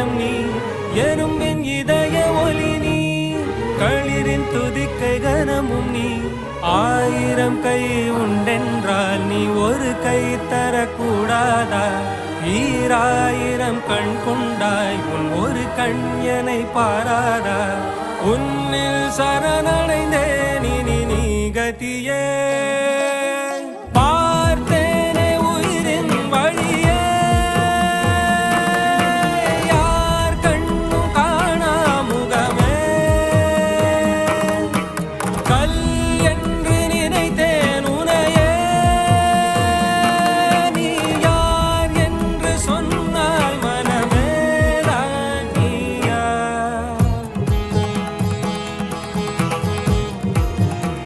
இதயம் நீ எறும்பின் இதய ஒலி நீ களிரின் துதிக்கை கனமும் நீ ஆயிரம் கை உண்டென்றால் நீ ஒரு கை தரக்கூடாதா ஈராயிரம் கண் கொண்டாய் உன் ஒரு கண்யனை பாராதா உன்னில் சரணடைந்தேன் இனி நீ கதியே பார்த்தேனே உயிரின் வழியே யார் கண்ணும் காணா முகமே கல்